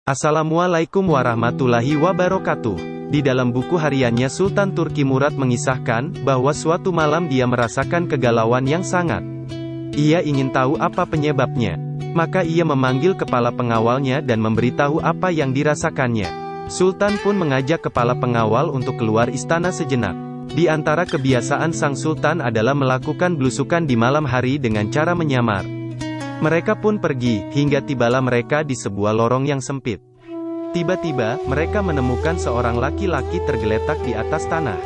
Assalamualaikum warahmatullahi wabarakatuh. Di dalam buku hariannya Sultan Turki Murad mengisahkan, bahwa suatu malam dia merasakan kegalauan yang sangat. Ia ingin tahu apa penyebabnya. Maka ia memanggil kepala pengawalnya dan memberitahu apa yang dirasakannya. Sultan pun mengajak kepala pengawal untuk keluar istana sejenak. Di antara kebiasaan sang sultan adalah melakukan belusukan di malam hari dengan cara menyamar. Mereka pun pergi, hingga tibalah mereka di sebuah lorong yang sempit. Tiba-tiba, mereka menemukan seorang laki-laki tergeletak di atas tanah.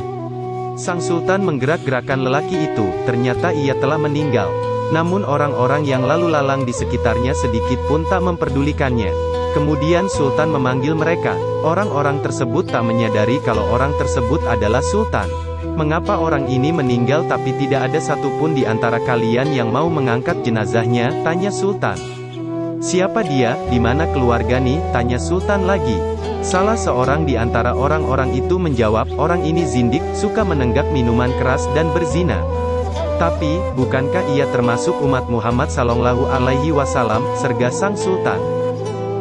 Sang sultan menggerak-gerakkan lelaki itu, ternyata ia telah meninggal. Namun orang-orang yang lalu lalang di sekitarnya sedikit pun tak memperdulikannya. Kemudian sultan memanggil mereka. Orang-orang tersebut tak menyadari kalau orang tersebut adalah sultan. Mengapa orang ini meninggal tapi tidak ada satupun di antara kalian yang mau mengangkat jenazahnya? Tanya sultan. Siapa dia? Di mana keluarga nih? Tanya sultan lagi. Salah seorang di antara orang-orang itu menjawab, orang ini zindik, suka menenggak minuman keras dan berzina. Tapi, bukankah ia termasuk umat Muhammad Sallallahu Alaihi Wasallam? Serga sang sultan.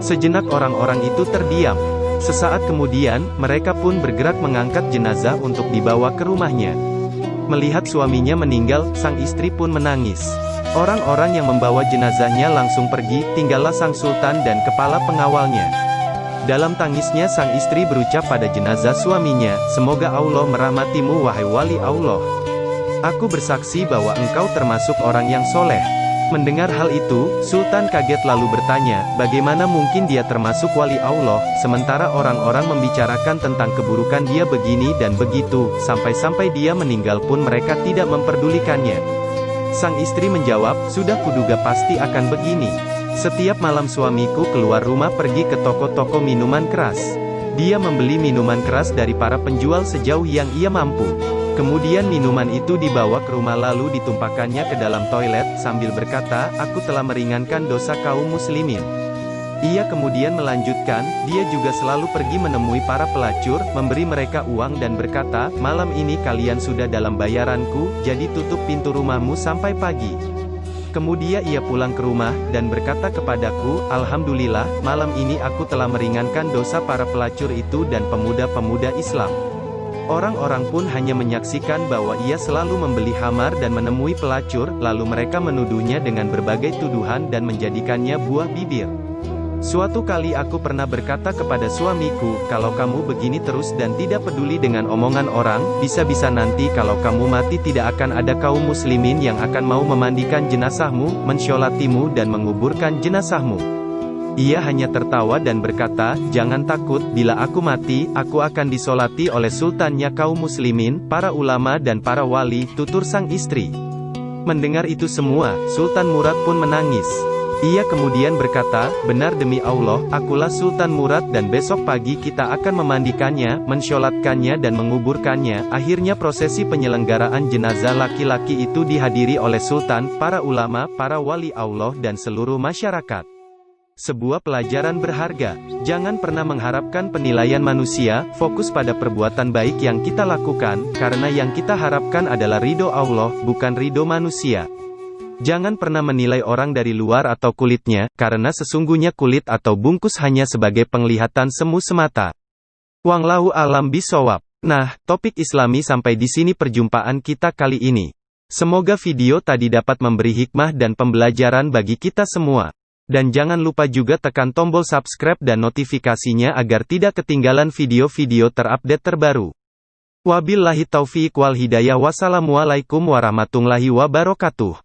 Sejenak orang-orang itu terdiam. Sesaat kemudian, mereka pun bergerak mengangkat jenazah untuk dibawa ke rumahnya. Melihat suaminya meninggal, sang istri pun menangis. Orang-orang yang membawa jenazahnya langsung pergi, tinggallah sang sultan dan kepala pengawalnya. Dalam tangisnya sang istri berucap pada jenazah suaminya, semoga Allah merahmatimu wahai wali Allah. Aku bersaksi bahwa engkau termasuk orang yang soleh. Mendengar hal itu, Sultan kaget lalu bertanya, bagaimana mungkin dia termasuk wali Allah, sementara orang-orang membicarakan tentang keburukan dia begini dan begitu, sampai-sampai dia meninggal pun mereka tidak memperdulikannya. Sang istri menjawab, sudah kuduga pasti akan begini. Setiap malam suamiku keluar rumah pergi ke toko-toko minuman keras. Dia membeli minuman keras dari para penjual sejauh yang ia mampu. Kemudian minuman itu dibawa ke rumah lalu ditumpahkannya ke dalam toilet, sambil berkata, aku telah meringankan dosa kaum muslimin. Ia kemudian melanjutkan, dia juga selalu pergi menemui para pelacur, memberi mereka uang dan berkata, malam ini kalian sudah dalam bayaranku, jadi tutup pintu rumahmu sampai pagi. Kemudian ia pulang ke rumah, dan berkata kepadaku, alhamdulillah, malam ini aku telah meringankan dosa para pelacur itu dan pemuda-pemuda Islam. Orang-orang pun hanya menyaksikan bahwa ia selalu membeli khamar dan menemui pelacur, lalu mereka menuduhnya dengan berbagai tuduhan dan menjadikannya buah bibir. Suatu kali aku pernah berkata kepada suamiku, kalau kamu begini terus dan tidak peduli dengan omongan orang, bisa-bisa nanti kalau kamu mati tidak akan ada kaum muslimin yang akan mau memandikan jenazahmu, mensyolatimu dan menguburkan jenazahmu. Ia hanya tertawa dan berkata, jangan takut, bila aku mati, aku akan disolati oleh sultannya kaum muslimin, para ulama dan para wali, tutur sang istri. Mendengar itu semua, Sultan Murad pun menangis. Ia kemudian berkata, benar demi Allah, akulah Sultan Murad dan besok pagi kita akan memandikannya, mensyolatkannya dan menguburkannya. Akhirnya prosesi penyelenggaraan jenazah laki-laki itu dihadiri oleh Sultan, para ulama, para wali Allah dan seluruh masyarakat. Sebuah pelajaran berharga. Jangan pernah mengharapkan penilaian manusia, fokus pada perbuatan baik yang kita lakukan, karena yang kita harapkan adalah ridho Allah, bukan ridho manusia. Jangan pernah menilai orang dari luar atau kulitnya, karena sesungguhnya kulit atau bungkus hanya sebagai penglihatan semu semata. Wallahu a'lam bishawab. Nah, topik Islami sampai di sini perjumpaan kita kali ini. Semoga video tadi dapat memberi hikmah dan pembelajaran bagi kita semua. Dan jangan lupa juga tekan tombol subscribe dan notifikasinya agar tidak ketinggalan video-video terupdate terbaru. Wabillahi taufiq wal hidayah. Wassalamualaikum warahmatullahi wabarakatuh.